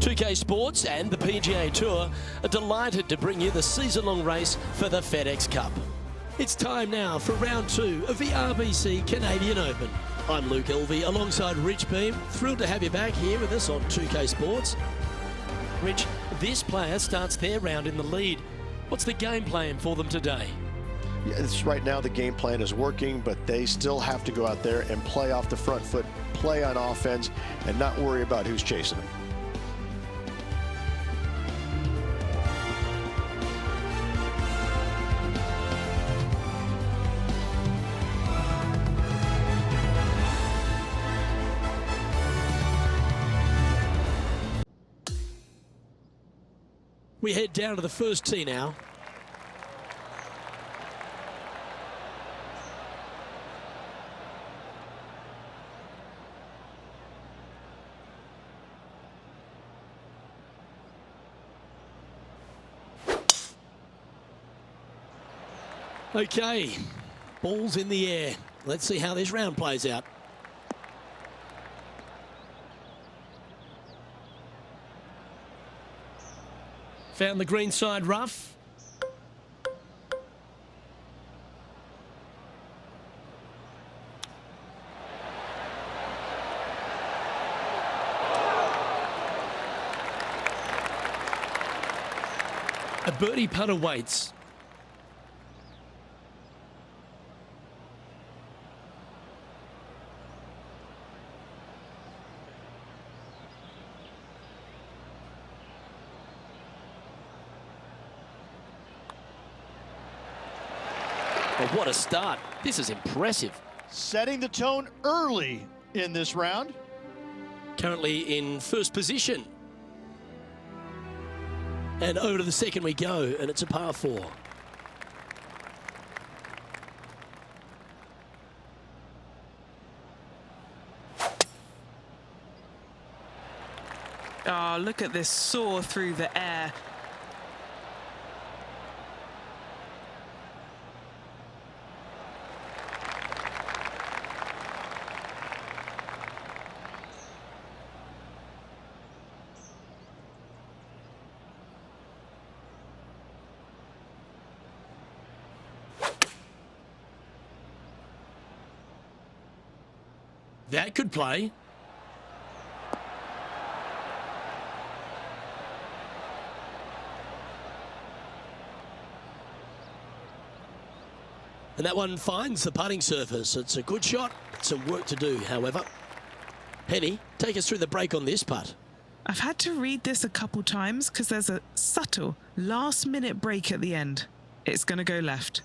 2K Sports and the PGA Tour are delighted to bring you the season-long race for the FedEx Cup. It's time now for round 2 of the RBC Canadian Open. I'm Luke Elvey alongside Rich Beam. Thrilled to have you back here with us on 2K Sports. Rich, this player starts their round in the lead. What's the game plan for them today? Yes, right now the game plan is working, but they still have to go out there and play off the front foot, play on offense, and not worry about who's chasing them. We head down to the first tee now. Okay, ball's in the air. Let's see how this round plays out. Found the green side rough. A birdie putt awaits. But what a start. This is impressive. Setting the tone early in this round. Currently in first position. And over to the second we go, and it's a par 4. Oh, look at this soar through the air. That could play. And that one finds the putting surface. It's a good shot. Some work to do, however. Penny, take us through the break on this putt. I've had to read this a couple times because there's a subtle last-minute break at the end. It's going to go left.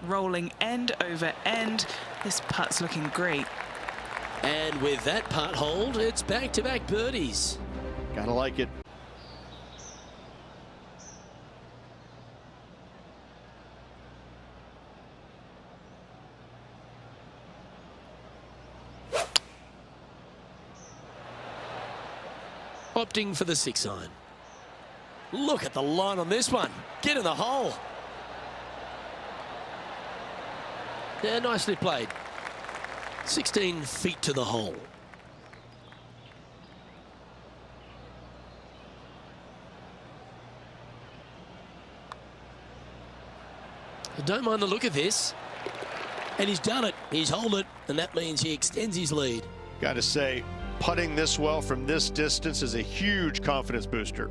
Rolling end over end. This putt's looking great. And with that putt hold, it's back-to-back birdies. Gotta like it. Opting for the 6-iron. Look at the line on this one. Get in the hole. Yeah, nicely played. 16 feet to the hole. I don't mind the look of this. And he's done it. He's holed it, and that means he extends his lead. Got to say, putting this well from this distance is a huge confidence booster.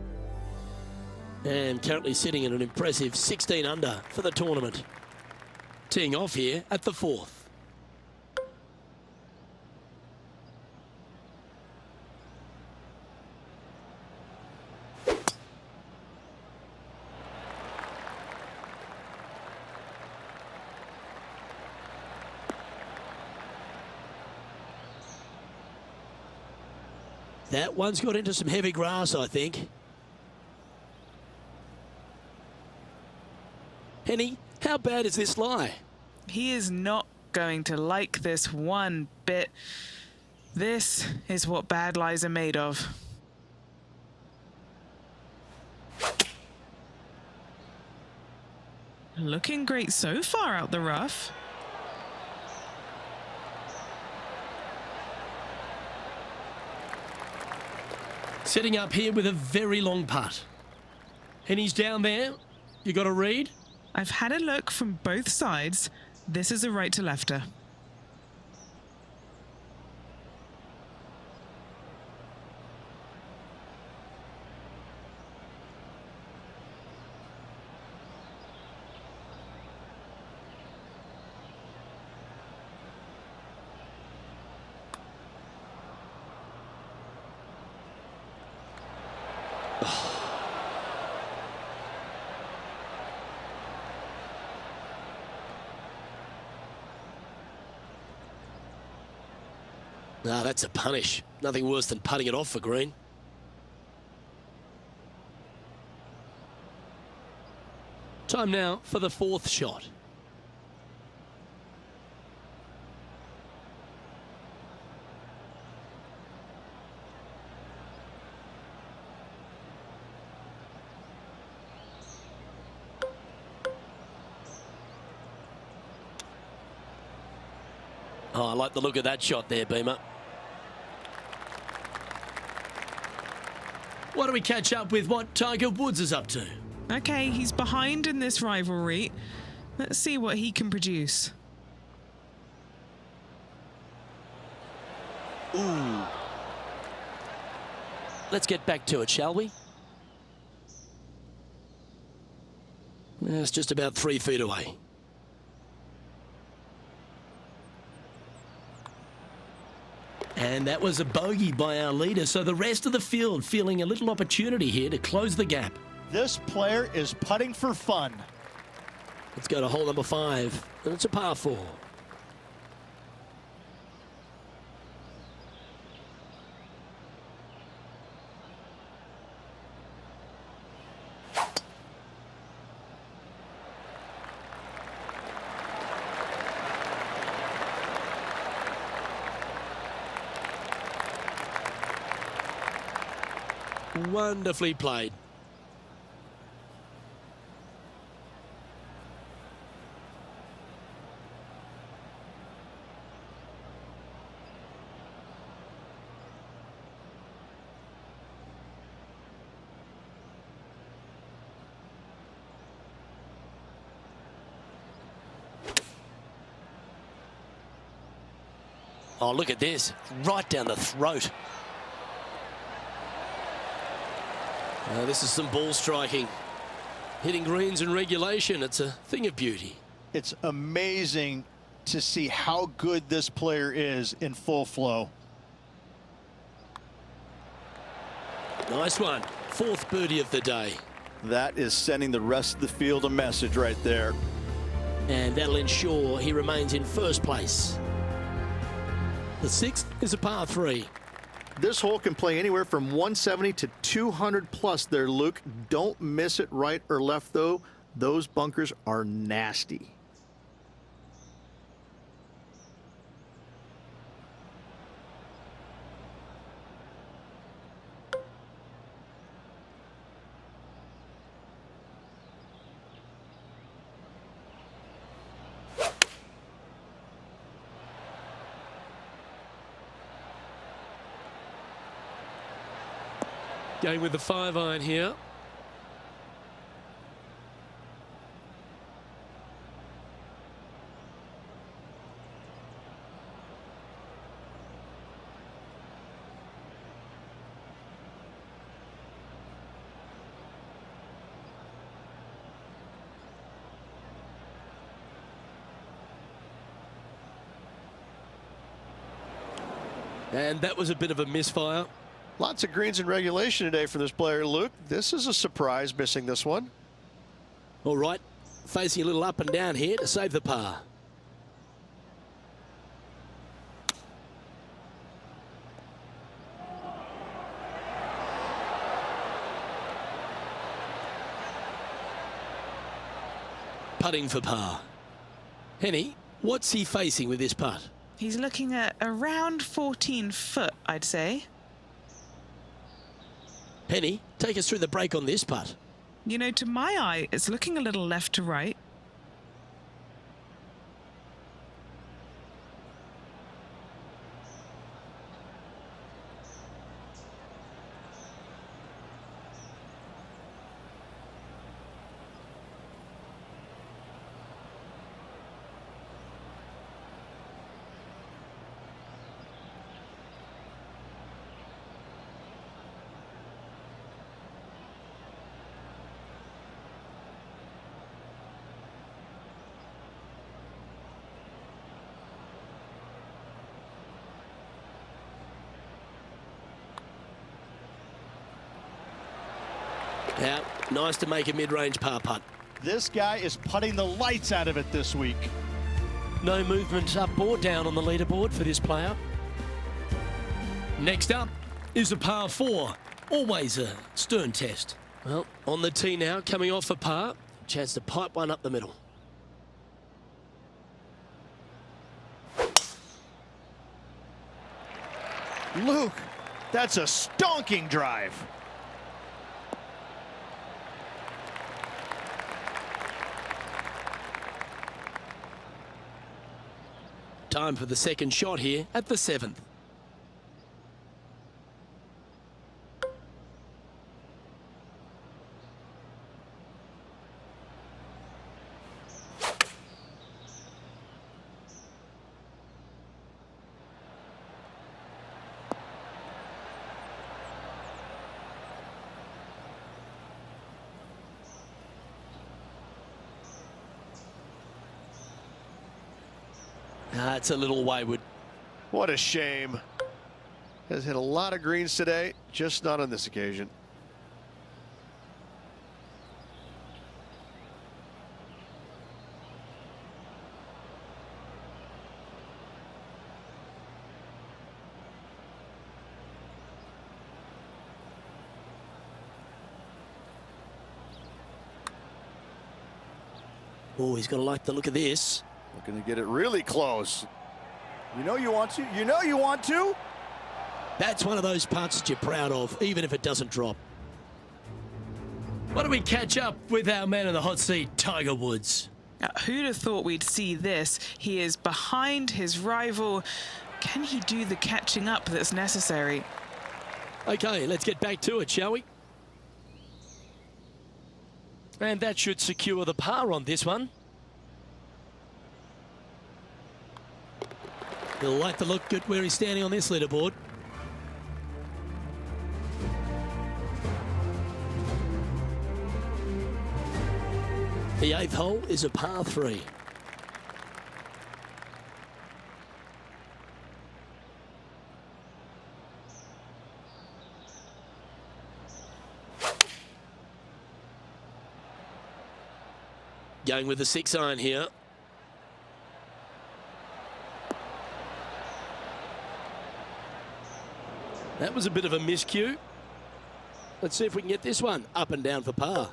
And currently sitting at an impressive 16 under for the tournament. Teeing off here at the 4th. That one's got into some heavy grass, I think. Penny, how bad is this lie? He is not going to like this one bit. This is what bad lies are made of. Looking great so far out the rough. Setting up here with a very long putt. And he's down there. You got a read? I've had a look from both sides. This is a right to lefter. Ah, that's a punish. Nothing worse than putting it off for green. Time now for the fourth shot. Oh, I like the look of that shot there, Beamer. Why don't we catch up with what Tiger Woods is up to? Okay, he's behind in this rivalry. Let's see what he can produce. Ooh. Let's get back to it, shall we? It's just about 3 feet away. And that was a bogey by our leader, so the rest of the field feeling a little opportunity here to close the gap. This player is putting for fun. Let's go to hole number 5, and it's a par 4. Wonderfully played. Oh, look at this. Right down the throat. This is some ball striking. Hitting greens in regulation, it's a thing of beauty. It's amazing to see how good this player is in full flow. Nice one. 4th birdie of the day. That is sending the rest of the field a message right there. And that'll ensure he remains in first place. The 6th is a par 3. This hole can play anywhere from 170 to 200 plus there, Luke. Don't miss it right or left, though. Those bunkers are nasty. Going with the 5-iron here. And that was a bit of a misfire. Lots of greens in regulation today for this player, Luke. This is a surprise, missing this one. All right, facing a little up and down here to save the par. Putting for par. Henny, what's he facing with this putt? He's looking at around 14 foot, I'd say. Henny, take us through the break on this putt. You know, to my eye, it's looking a little left to right. Now, nice to make a mid-range par putt. This guy is putting the lights out of it this week. No movement up or down on the leaderboard for this player. Next up is a par 4. Always a stern test. Well, on the tee now, coming off a par. Chance to pipe one up the middle. Luke, that's a stonking drive. Time for the second shot here at the 7th. It's a little wayward. What a shame. Has hit a lot of greens today, just not on this occasion. Oh, he's got to like the look of this. Looking to get it really close. You know you want to. You know you want to. That's one of those putts that you're proud of, even if it doesn't drop. Why don't we catch up with our man in the hot seat, Tiger Woods? Who'd have thought we'd see this? He is behind his rival. Can he do the catching up that's necessary? Okay, let's get back to it, shall we? And that should secure the par on this one. He'll like the look at where he's standing on this leaderboard. The 8th hole is a par 3. Going with the 6-iron here. That was a bit of a miscue. Let's see if we can get this one up and down for par.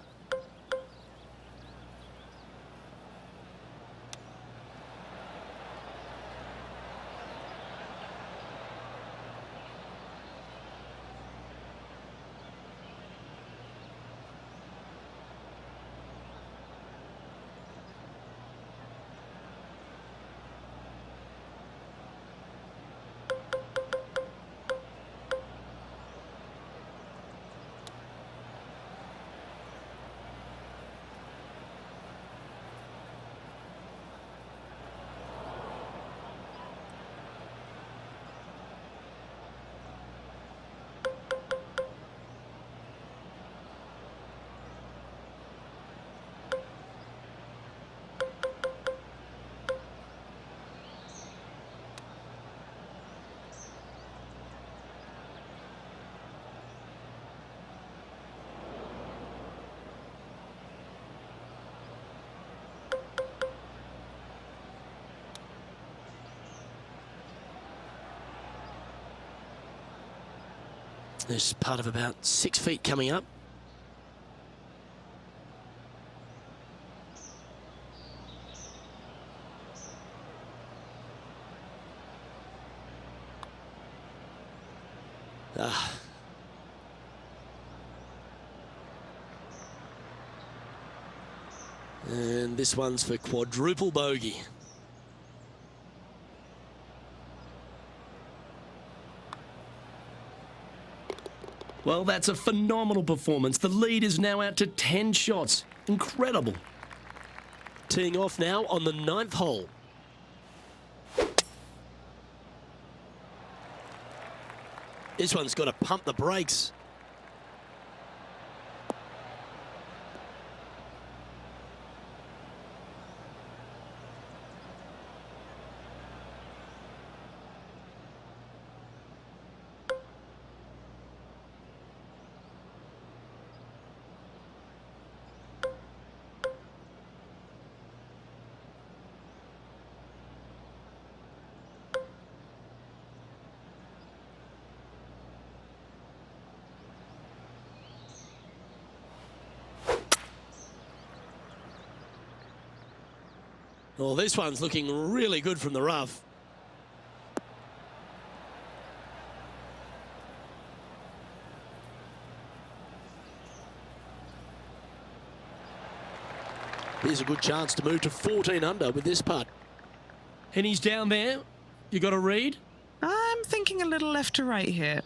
There's part of about 6 feet coming up. And this one's for quadruple bogey. Well, that's a phenomenal performance. The lead is now out to 10 shots. Incredible. Teeing off now on the 9th hole. This one's got to pump the brakes. Well, this one's looking really good from the rough. Here's a good chance to move to 14 under with this putt. And he's down there. You got a read? I'm thinking a little left to right here.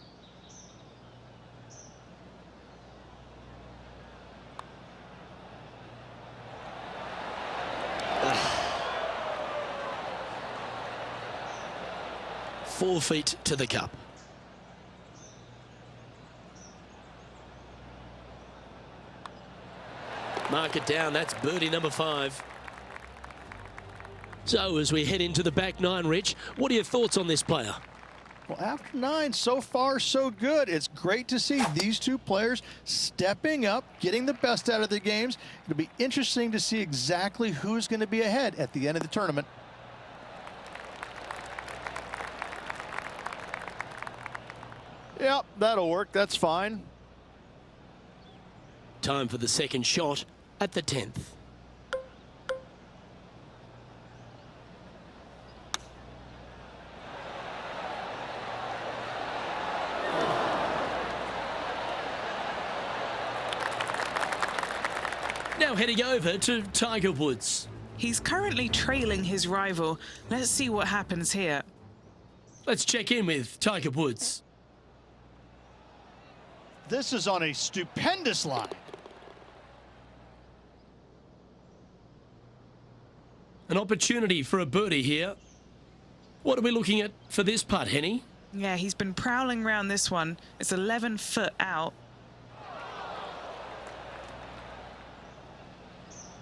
Four feet to the cup. Mark it down. That's birdie number 5. So as we head into the back 9, Rich, what are your thoughts on this player? Well, after 9, so far so good. It's great to see these two players stepping up, getting the best out of their games. It'll be interesting to see exactly who's going to be ahead at the end of the tournament. Yep, that'll work. That's fine. Time for the second shot at the 10th. Now heading over to Tiger Woods. He's currently trailing his rival. Let's see what happens here. Let's check in with Tiger Woods. This is on a stupendous line. An opportunity for a birdie here. What are we looking at for this putt, Henny? Yeah, he's been prowling around this one. It's 11 foot out.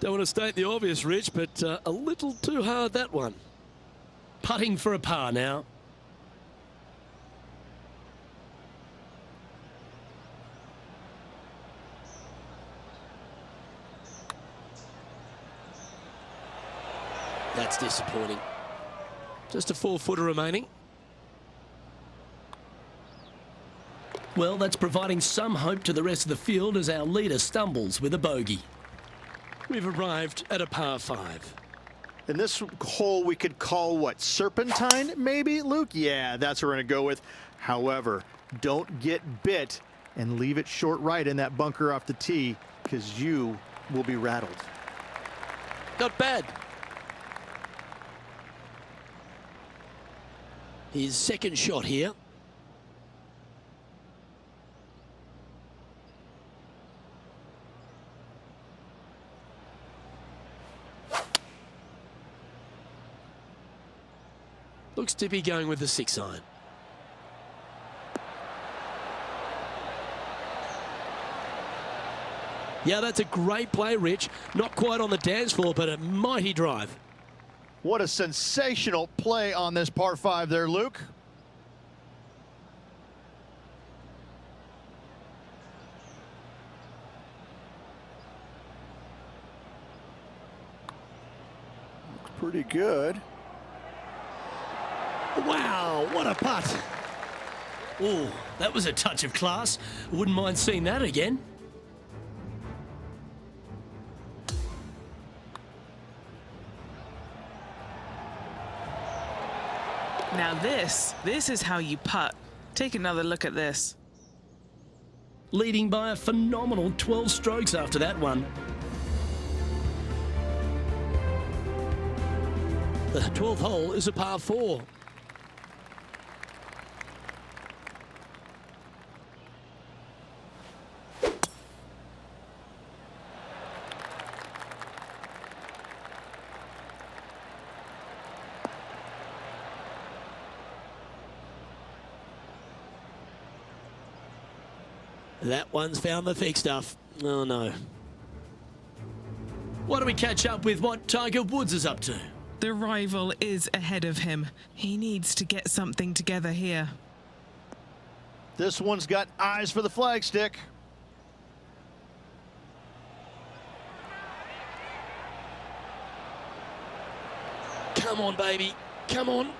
Don't want to state the obvious, Rich, but a little too hard, that one. Putting for a par now. That's disappointing. Just a 4-footer remaining. Well, that's providing some hope to the rest of the field as our leader stumbles with a bogey. We've arrived at a par 5. And this hole we could call what? Serpentine, maybe, Luke? Yeah, that's what we're going to go with. However, don't get bit and leave it short right in that bunker off the tee, because you will be rattled. Not bad. His second shot here. Looks to be going with the 6-iron. Yeah, that's a great play, Rich. Not quite on the dance floor, but a mighty drive. What a sensational play on this par 5 there, Luke. Looks pretty good. Wow, what a putt. Oh, that was a touch of class. Wouldn't mind seeing that again. Now this is how you putt. Take another look at this. Leading by a phenomenal 12 strokes after that one. The 12th hole is a par 4. That one's found the thick stuff. Oh, no. Why don't we catch up with what Tiger Woods is up to? The rival is ahead of him. He needs to get something together here. This one's got eyes for the flagstick. Come on, baby. Come on.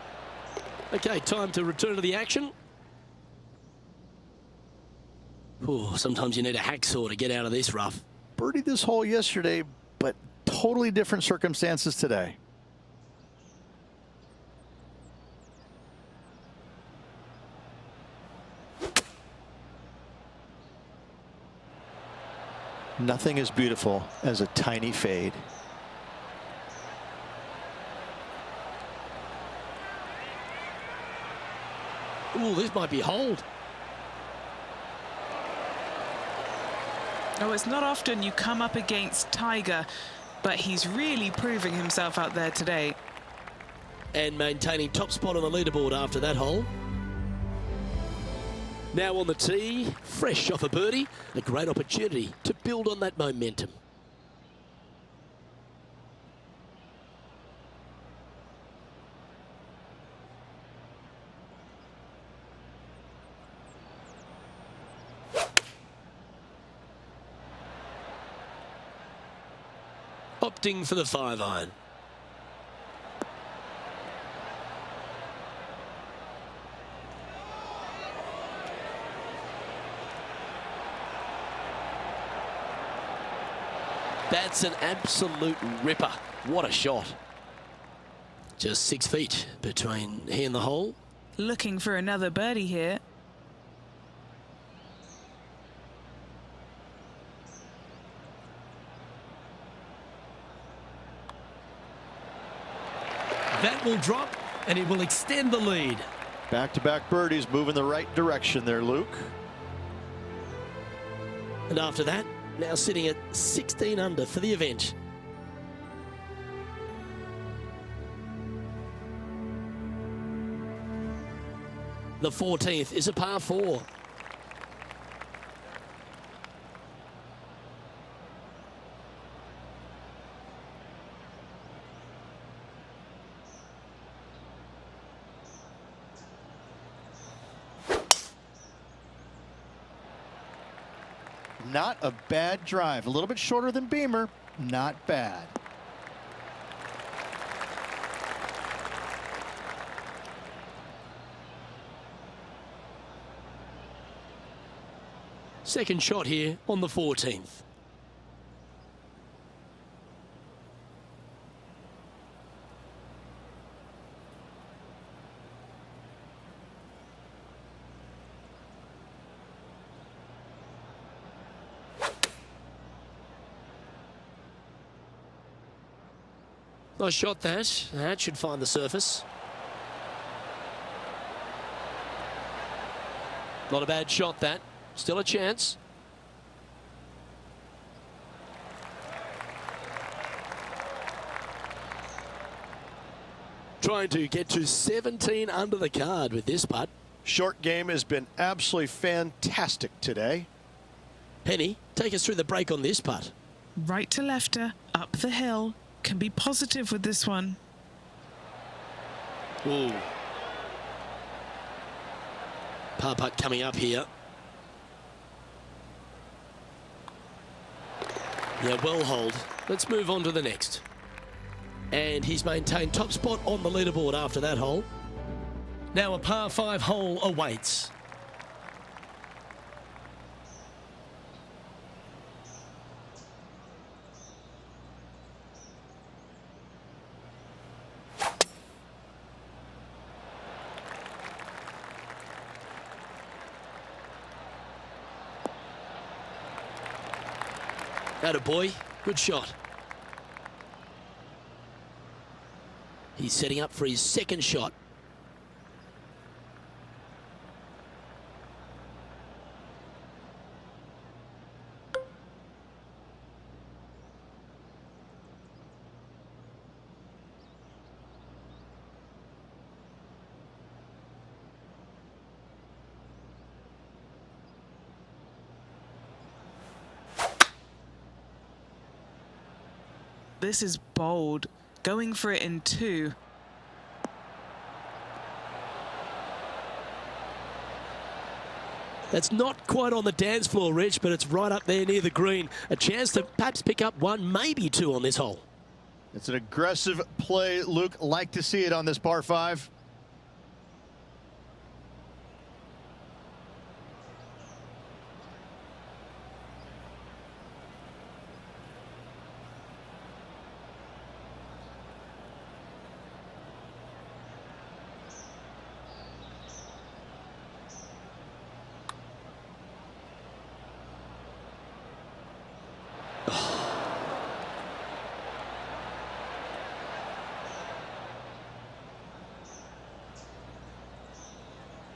Okay, time to return to the action. Oh, sometimes you need a hacksaw to get out of this rough. Birdied this hole yesterday, but totally different circumstances today. Nothing as beautiful as a tiny fade. Ooh, this might be hold. Oh, it's not often you come up against Tiger, but he's really proving himself out there today. And maintaining top spot on the leaderboard after that hole. Now on the tee, fresh off a birdie, a great opportunity to build on that momentum. Opting for the 5-iron. That's an absolute ripper. What a shot. Just 6 feet between he and the hole. Looking for another birdie here. That will drop and it will extend the lead. Back-to-back birdies moving the right direction there, Luke. And after that, now sitting at 16 under for the event. The 14th is a par 4. Not a bad drive. A little bit shorter than Beamer. Not bad. Second shot here on the 14th. Nice shot that. That should find the surface. Not a bad shot that. Still a chance. Trying to get to 17 under the card with this putt. Short game has been absolutely fantastic today. Penny, take us through the break on this putt. Right to lefter, up the hill. Can be positive with this one. Ooh. Par putt coming up here. Yeah, well hold. Let's move on to the next. And he's maintained top spot on the leaderboard after that hole. Now a par 5 hole awaits. Atta boy, good shot. He's setting up for his second shot. This is bold. Going for it in 2. That's not quite on the dance floor, Rich, but it's right up there near the green. A chance to perhaps pick up 1, maybe 2 on this hole. It's an aggressive play, Luke. Like to see it on this par 5.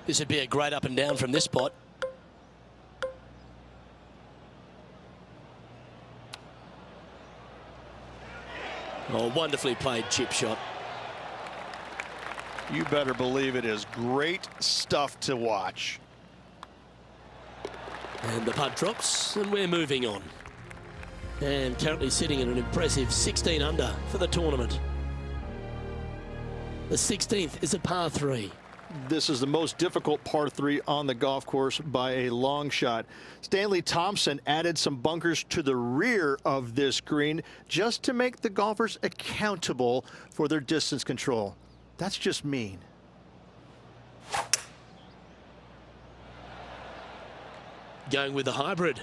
This would be a great up and down from this spot. Oh, wonderfully played chip shot. You better believe it is great stuff to watch. And the putt drops, and we're moving on. And currently sitting at an impressive 16 under for the tournament. The 16th is a par 3. This is the most difficult par 3 on the golf course by a long shot. Stanley Thompson added some bunkers to the rear of this green just to make the golfers accountable for their distance control. That's just mean. Going with the hybrid.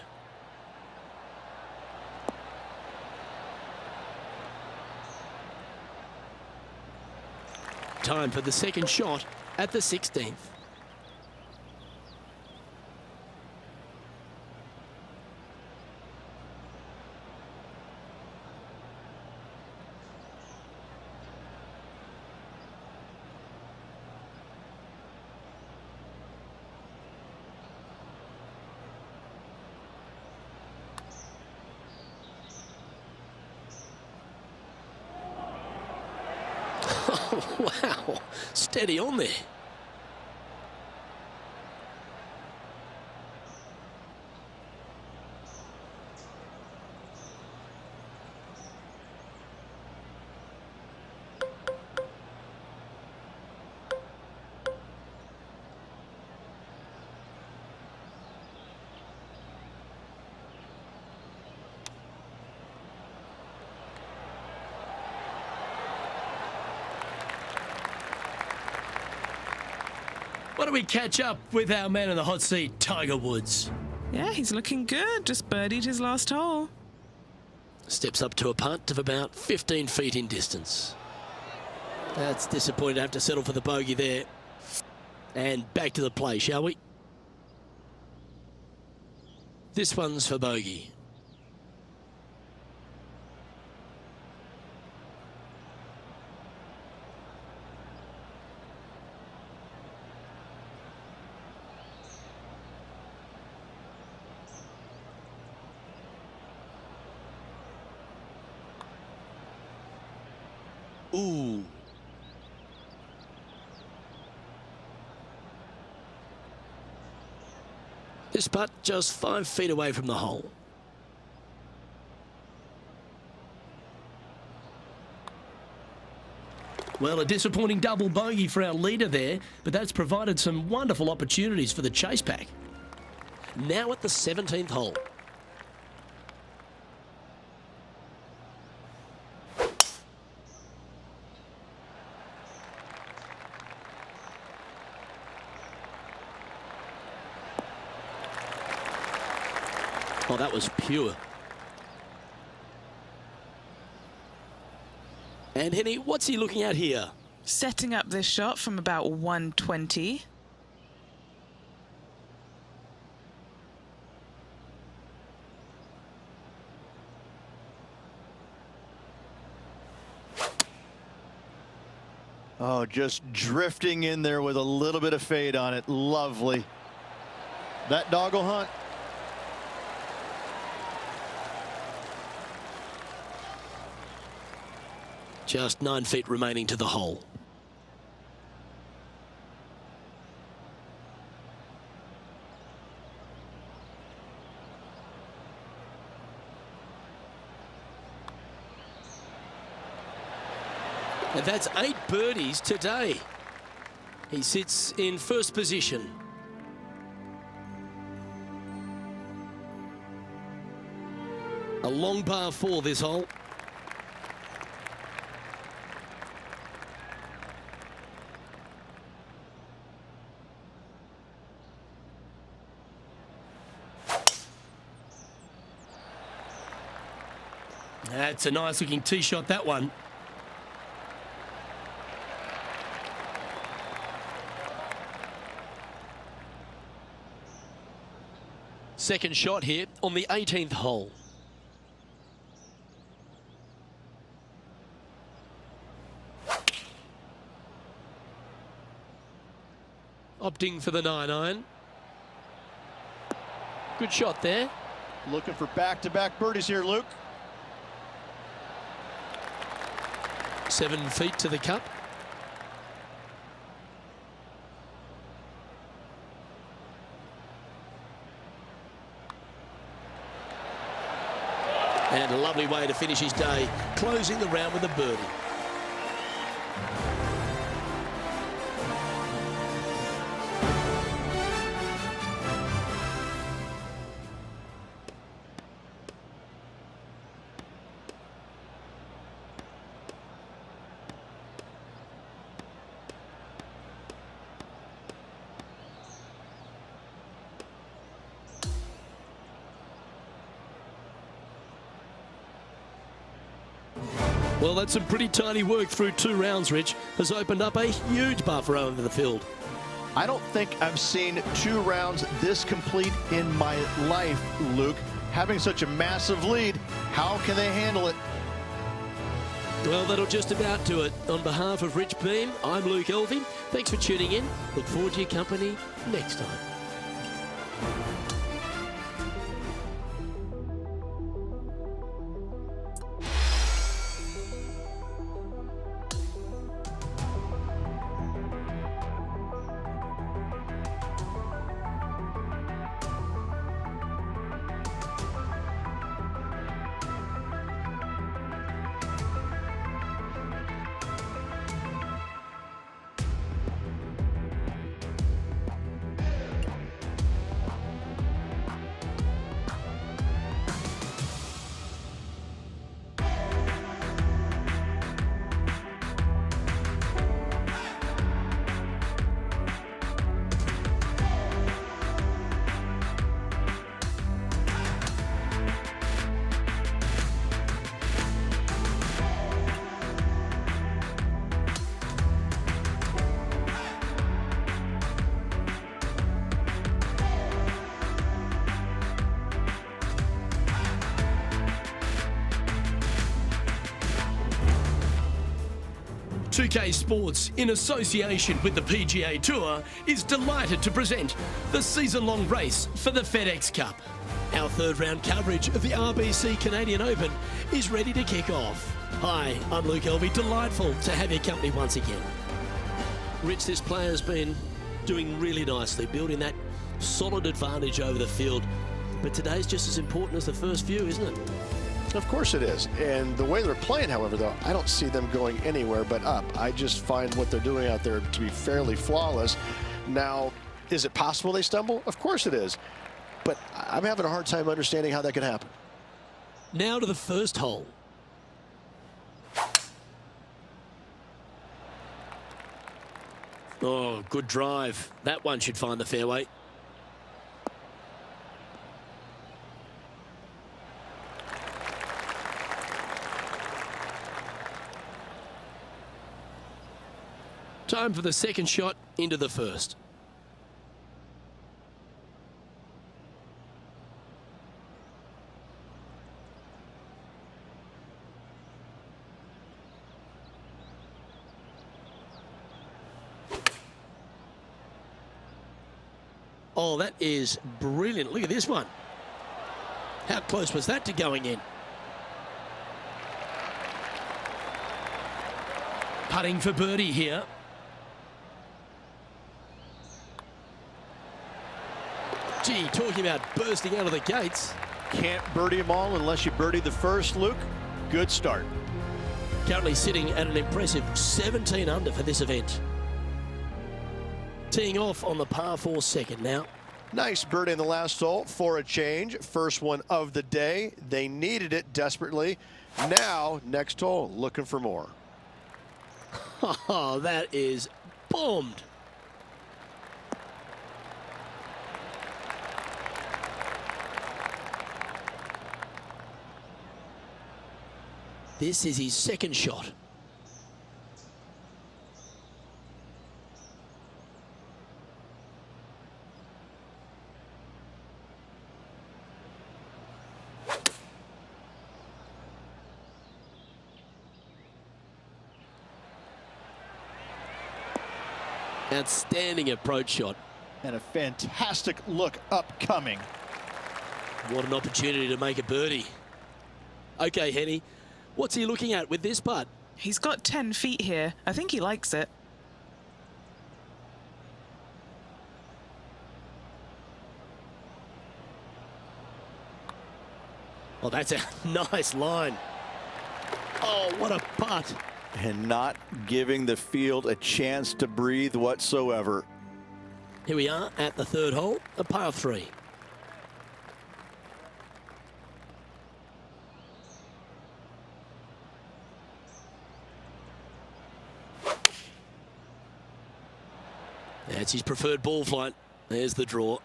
Time for the second shot at the 16th. Wow, steady on there. Why don't we catch up with our man in the hot seat, Tiger Woods? Yeah, he's looking good. Just birdied his last hole. Steps up to a putt of about 15 feet in distance. That's disappointing to have to settle for the bogey there. And back to the play, shall we? This one's for bogey. Ooh. This putt just 5 feet away from the hole. Well, a disappointing double bogey for our leader there, but that's provided some wonderful opportunities for the chase pack. Now at the 17th hole. Oh, that was pure. And Henny, what's he looking at here? Setting up this shot from about 120. Oh, just drifting in there with a little bit of fade on it. Lovely. That dog will hunt. Just 9 feet remaining to the hole. And that's 8 birdies today. He sits in first position. A long par 4 this hole. That's a nice looking tee shot, that one. Second shot here on the 18th hole. Opting for the 9-iron. Good shot there. Looking for back-to-back birdies here, Luke. 7 feet to the cup. And a lovely way to finish his day, closing the round with a birdie. Well, that's some pretty tiny work through 2 rounds, Rich. Has opened up a huge buffer over the field. I don't think I've seen 2 rounds this complete in my life, Luke. Having such a massive lead, how can they handle it? Well, that'll just about do it. On behalf of Rich Beam, I'm Luke Elvey. Thanks for tuning in. Look forward to your company next time. .2K Sports, in association with the PGA Tour, is delighted to present the season-long race for the FedEx Cup. Our third-round coverage of the RBC Canadian Open is ready to kick off. Hi, I'm Luke Elvey. Delightful to have your company once again. Rich, this player's been doing really nicely, building that solid advantage over the field. But today's just as important as the first few, isn't it? Of course it is. And the way they're playing, however, though, I don't see them going anywhere but up. I just find what they're doing out there to be fairly flawless. Now, is it possible they stumble? Of course it is. But I'm having a hard time understanding how that could happen. Now to the first hole. Oh, good drive. That one should find the fairway. Time for the second shot into the first. Oh, that is brilliant. Look at this one. How close was that to going in? Putting for birdie here. Gee, talking about bursting out of the gates. Can't birdie them all unless you birdie the first, Luke. Good start. Currently sitting at an impressive 17 under for this event. Teeing off on the par 4 second now. Nice birdie in the last hole for a change. First one of the day. They needed it desperately. Now, next hole, looking for more. Oh, that is bombed. This is his second shot. Outstanding approach shot. And a fantastic look upcoming. What an opportunity to make a birdie. Okay, Henny, what's he looking at with this putt? He's got 10 feet here. I think he likes it. Oh, that's a nice line. Oh, what a putt. And not giving the field a chance to breathe whatsoever. Here we are at the third hole, a par 3. That's his preferred ball flight. There's the draw.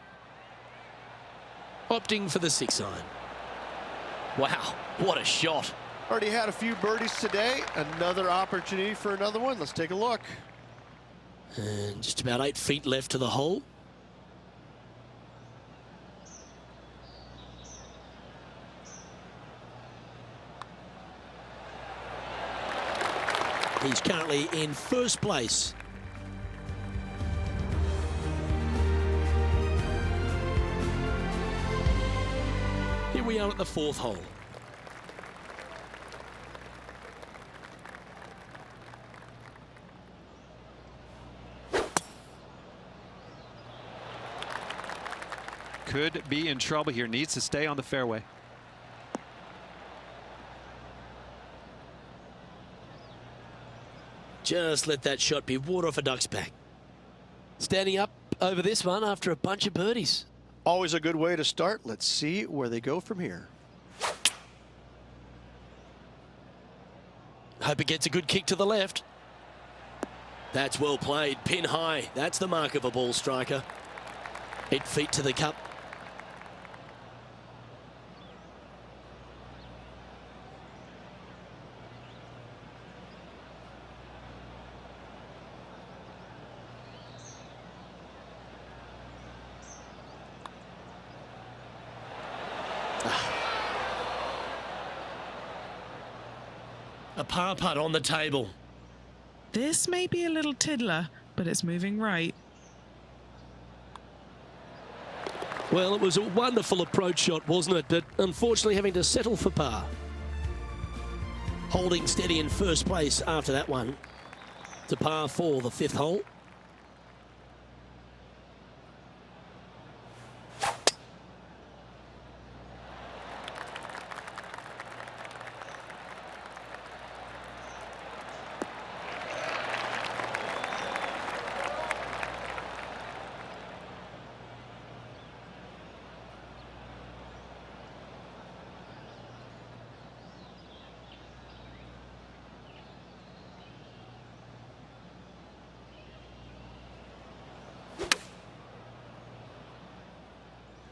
Opting for the 6 iron. Wow, what a shot. Already had a few birdies today. Another opportunity for another one. Let's take a look. And just about 8 feet left to the hole. He's currently in first place. Here we are at the 4th hole. Could be in trouble here. Needs to stay on the fairway. Just let that shot be water off a duck's back. Standing up over this one after a bunch of birdies. Always a good way to start. Let's see where they go from here. Hope it gets a good kick to the left. That's well played. Pin high. That's the mark of a ball striker. 8 feet to the cup. A par putt on the table. This may be a little tiddler, but it's moving right. Well, it was a wonderful approach shot, wasn't it? But unfortunately having to settle for par. Holding steady in first place after that one. To par 4, the 5th hole.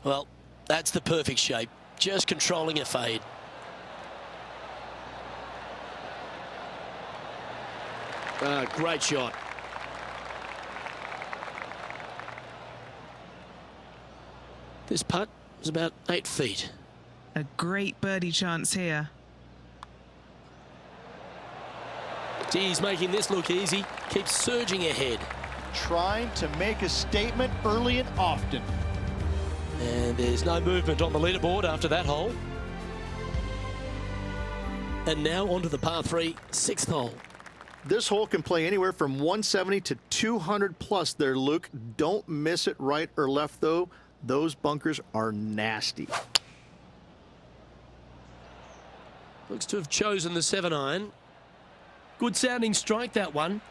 Well, that's the perfect shape. Just controlling a fade. Great shot. This putt was about 8 feet. A great birdie chance here. He's making this look easy. Keeps surging ahead. Trying to make a statement early and often. And there's no movement on the leaderboard after that hole. And now onto the par 3, 6th hole. This hole can play anywhere from 170 to 200 plus there, Luke. Don't miss it right or left, though. Those bunkers are nasty. Looks to have chosen the 7 iron. Good sounding strike, that one.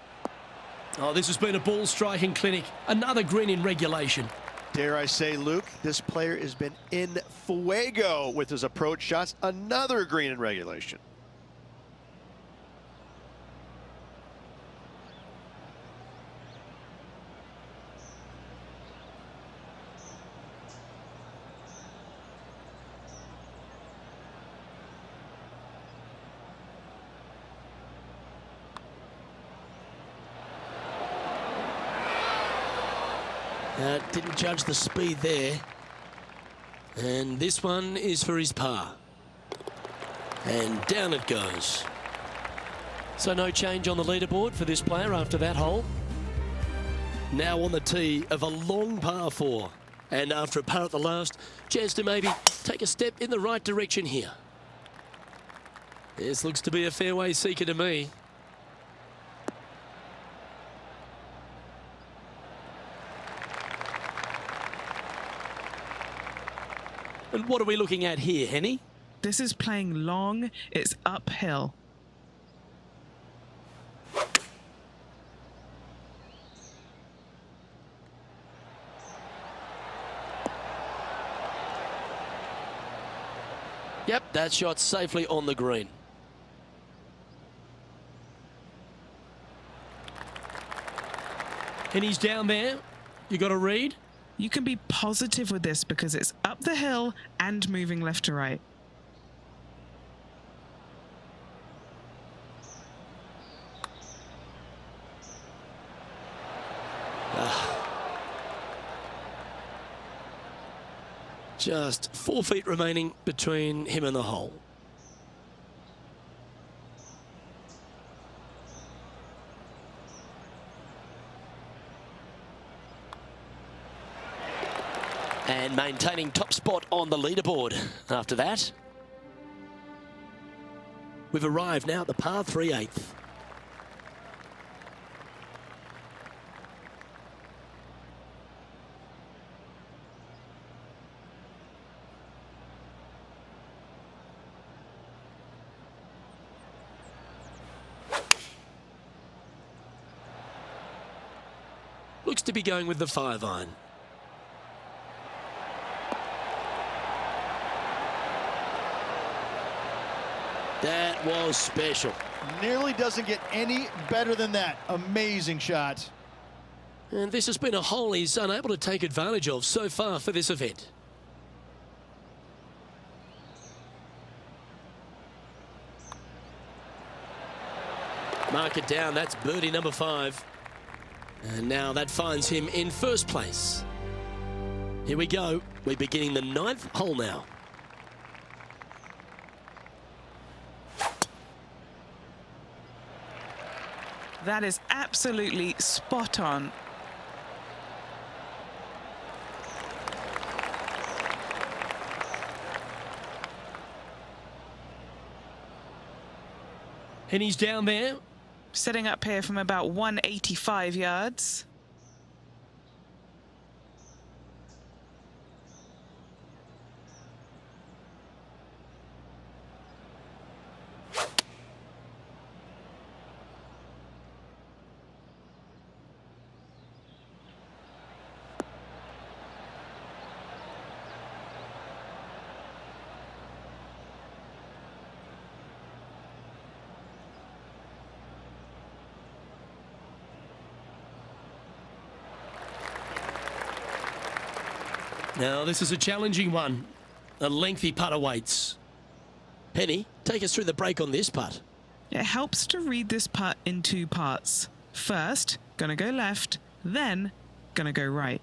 Oh, this has been a ball striking clinic. Another green in regulation. Dare I say, Luke, this player has been in fuego with his approach shots. Another green in regulation. Didn't judge the speed there. And this one is for his par. And down it goes. So no change on the leaderboard for this player after that hole. Now on the tee of a long par 4. And after a par at the last, chance to maybe take a step in the right direction here. This looks to be a fairway seeker to me. And what are we looking at here, Henny? This is playing long. It's uphill. Yep, that shot safely on the green. And he's down there. You got a read? You can be positive with this because it's up the hill and moving left to right. Just 4 feet remaining between him and the hole. And maintaining top spot on the leaderboard after that. We've arrived now at the par 3 8th. Looks to be going with the 5-iron. That was special. Nearly doesn't get any better than that. Amazing shot. And this has been a hole he's unable to take advantage of so far for this event. Mark it down, that's birdie number 5. And now that finds him in first place. Here we go. We're beginning the 9th hole now. That is absolutely spot on. And he's down there. Setting up here from about 185 yards. Now this is a challenging one. A lengthy putt awaits. Penny, take us through the break on this putt. It helps to read this putt in 2 parts. First, gonna go left, then gonna go right.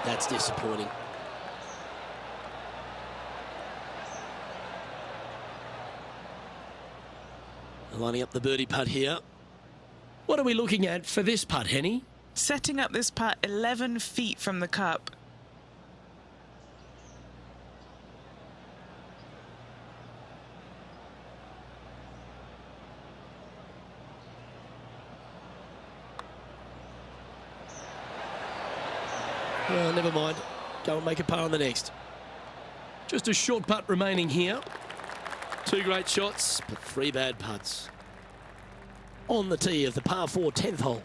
That's disappointing. Lining up the birdie putt here. What are we looking at for this putt, Henny? Setting up this putt 11 feet from the cup. Well, never mind. Go and make a par on the next. Just a short putt remaining here. 2 great shots, but 3 bad putts. On the tee of the par 4 10th hole.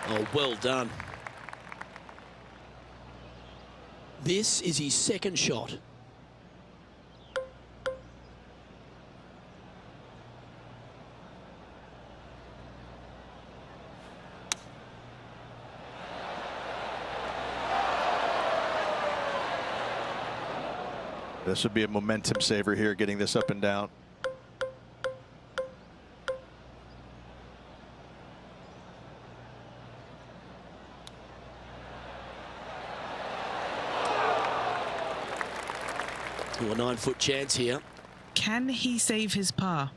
Oh, well done. This is his second shot. This would be a momentum saver here, getting this up and down. A 9-foot chance here. Can he save his par?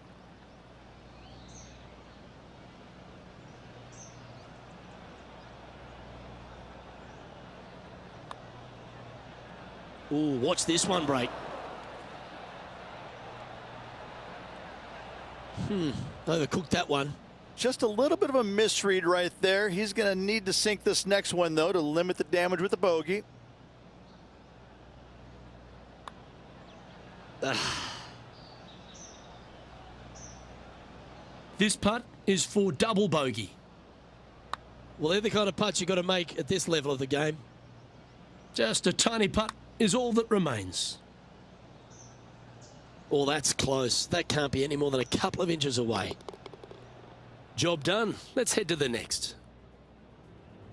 Ooh, watch this one break. Overcooked that one. Just a little bit of a misread right there. He's going to need to sink this next one, though, to limit the damage with the bogey. This putt is for double bogey. Well, they're the kind of putts you've got to make at this level of the game. Just a tiny putt is all that remains. Oh, that's close. That can't be any more than a couple of inches away. Job done. Let's head to the next.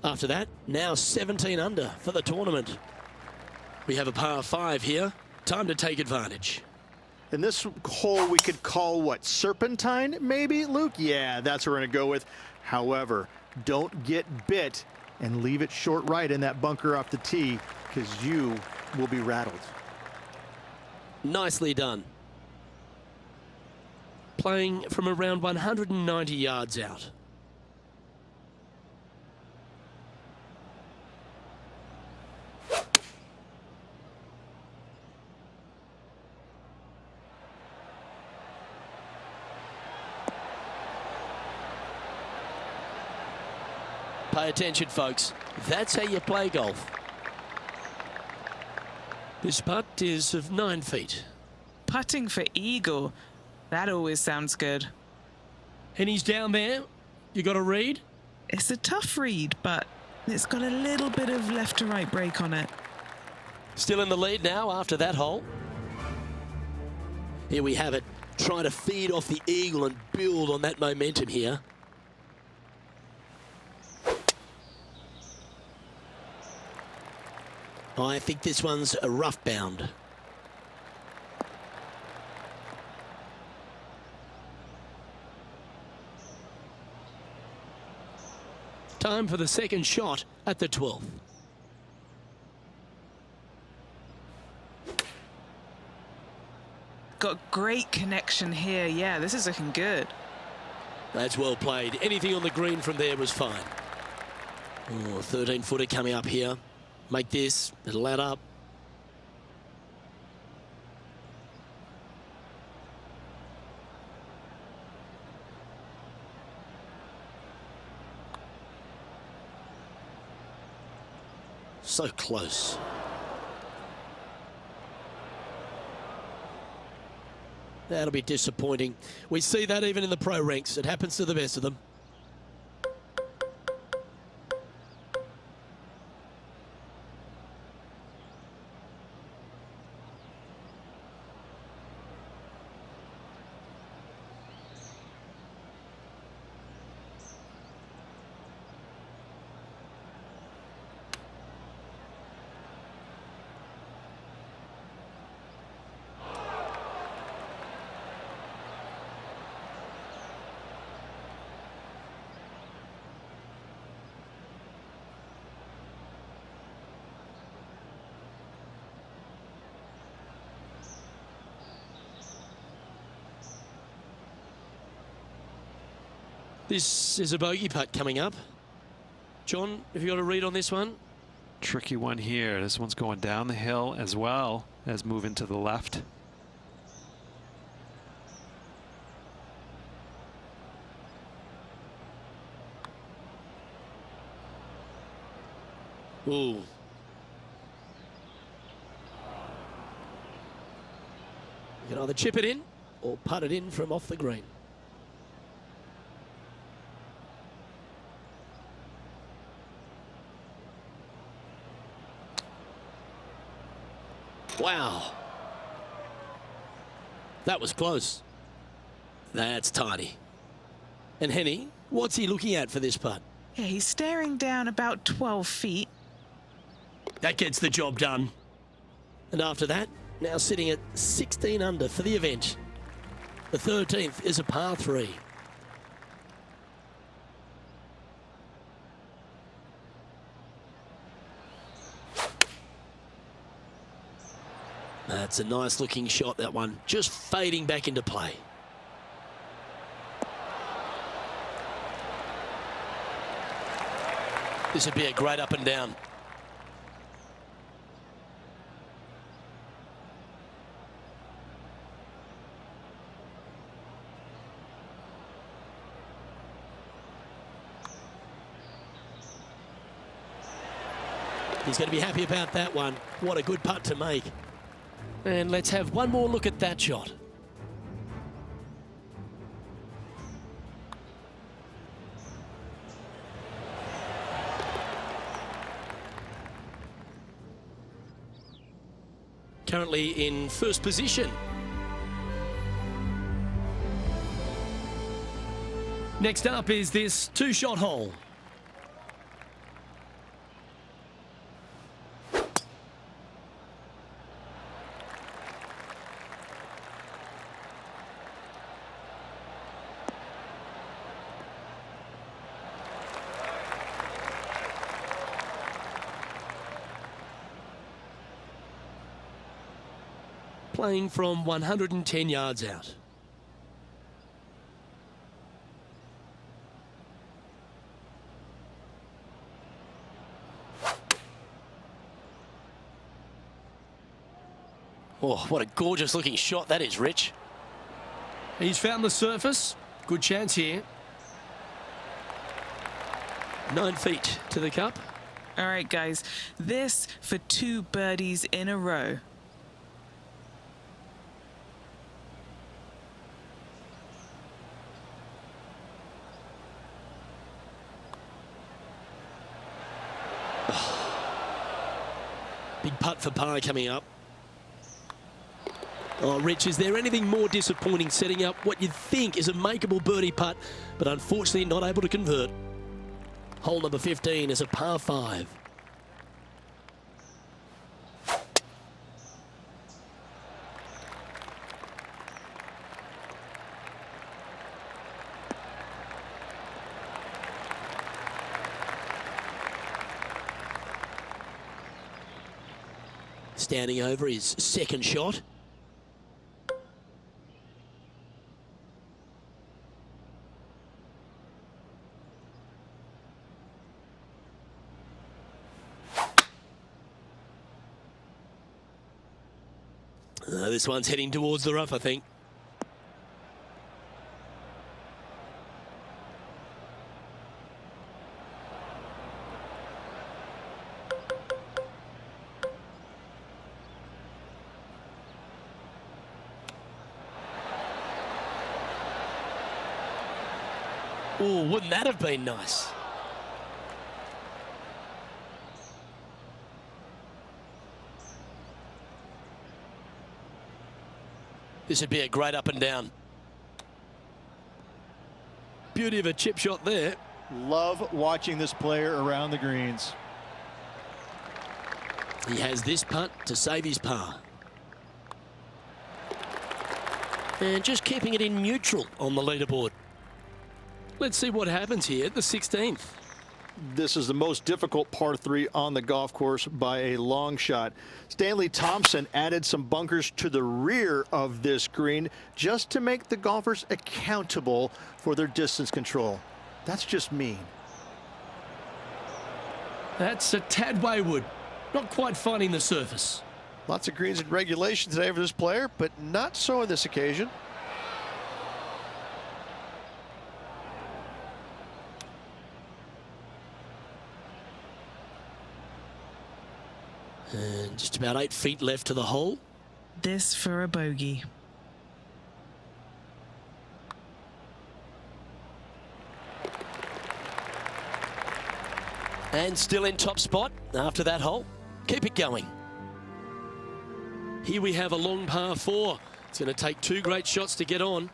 After that, now 17 under for the tournament. We have a par 5 here. Time to take advantage. In this hole, we could call what, serpentine, maybe, Luke? Yeah, that's what we're going to go with. However, don't get bit and leave it short right in that bunker off the tee, because you will be rattled. Nicely done. Playing from around 190 yards out. Pay attention, folks. That's how you play golf. This putt is of 9 feet. Putting for eagle. That always sounds good. And he's down there. You got a read? It's a tough read, but it's got a little bit of left to right break on it. Still in the lead now after that hole. Here we have it. Trying to feed off the eagle and build on that momentum here. I think this one's a rough bound. Time for the second shot at the 12th. Got great connection here. Yeah, this is looking good. That's well played. Anything on the green from there was fine. Oh, 13-footer coming up here. Make this, it'll add up. So close. That'll be disappointing. We see that even in the pro ranks. It happens to the best of them. This is a bogey putt coming up. John, have you got a read on this one? Tricky one here. This one's going down the hill as well as moving to the left. Ooh. You can either chip it in or putt it in from off the green. Wow. That was close. That's tiny. And Henny, what's he looking at for this putt? Yeah, he's staring down about 12 feet. That gets the job done. And after that, now sitting at 16 under for the event. The 13th is a par 3. That's a nice looking shot, that one. Just fading back into play. This would be a great up and down. He's going to be happy about that one. What a good putt to make. And let's have one more look at that shot. Currently in first position. Next up is this 2-shot hole. Playing from 110 yards out. Oh, what a gorgeous looking shot that is, Rich. He's found the surface. Good chance here. 9 feet to the cup. All right, guys, this for 2 birdies in a row. Big putt for par coming up. Oh, Rich, is there anything more disappointing setting up what you'd think is a makeable birdie putt, but unfortunately not able to convert? Hole number 15 is a par 5. Standing over his second shot. This one's heading towards the rough, I think. Oh, wouldn't that have been nice? This would be a great up and down. Beauty of a chip shot there. Love watching this player around the greens. He has this putt to save his par. And just keeping it in neutral on the leaderboard. Let's see what happens here at the 16th. This is the most difficult par 3 on the golf course by a long shot. Stanley Thompson added some bunkers to the rear of this green just to make the golfers accountable for their distance control. That's just mean. That's a tad wayward. Not quite finding the surface. Lots of greens in regulation today for this player, but not so on this occasion. And just about 8 feet left to the hole. This for a bogey. And still in top spot after that hole. Keep it going. Here we have a long par 4. It's going to take 2 great shots to get on.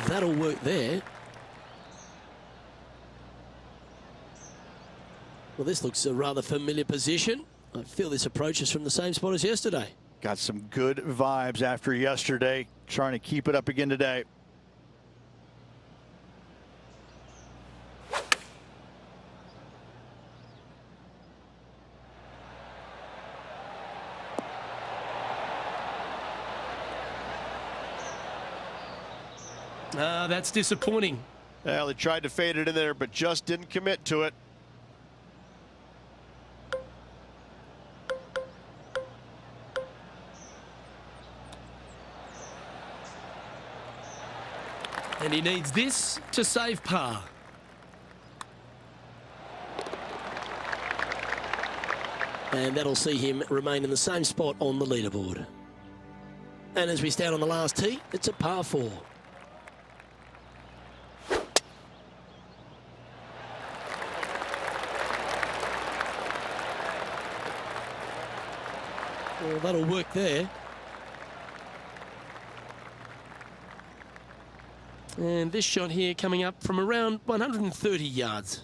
that'll work there. Well, this looks a rather familiar position. I feel this approach is from the same spot as yesterday. Got some good vibes after yesterday. Trying to keep it up again today. That's disappointing. Well, they tried to fade it in there, but just didn't commit to it. And he needs this to save par. And that'll see him remain in the same spot on the leaderboard. And as we stand on the last tee, it's a par 4. Well, that'll work there. And this shot here coming up from around 130 yards.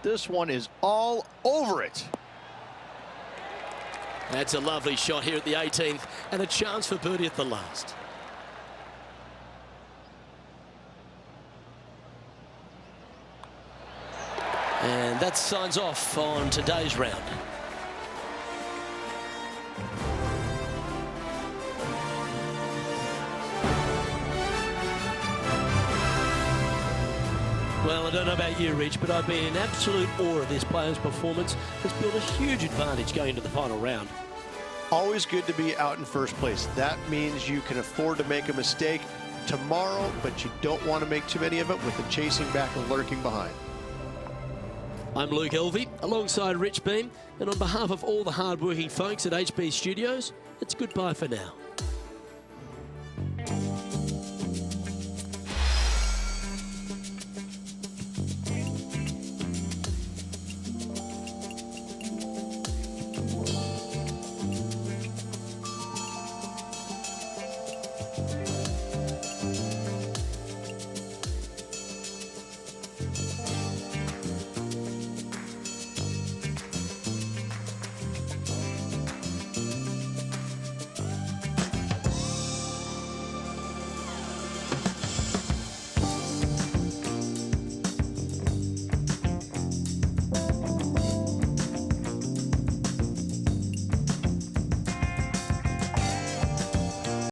This one is all over it. That's a lovely shot here at the 18th and a chance for birdie at the last. And that signs off on today's round. Well, I don't know about you, Rich, but I've been in absolute awe of this player's performance. Has built a huge advantage going into the final round. Always good to be out in first place. That means you can afford to make a mistake tomorrow, but you don't want to make too many of it with the chasing back and lurking behind. I'm Luke Elvey, alongside Rich Beam, and on behalf of all the hard-working folks at HB Studios, it's goodbye for now.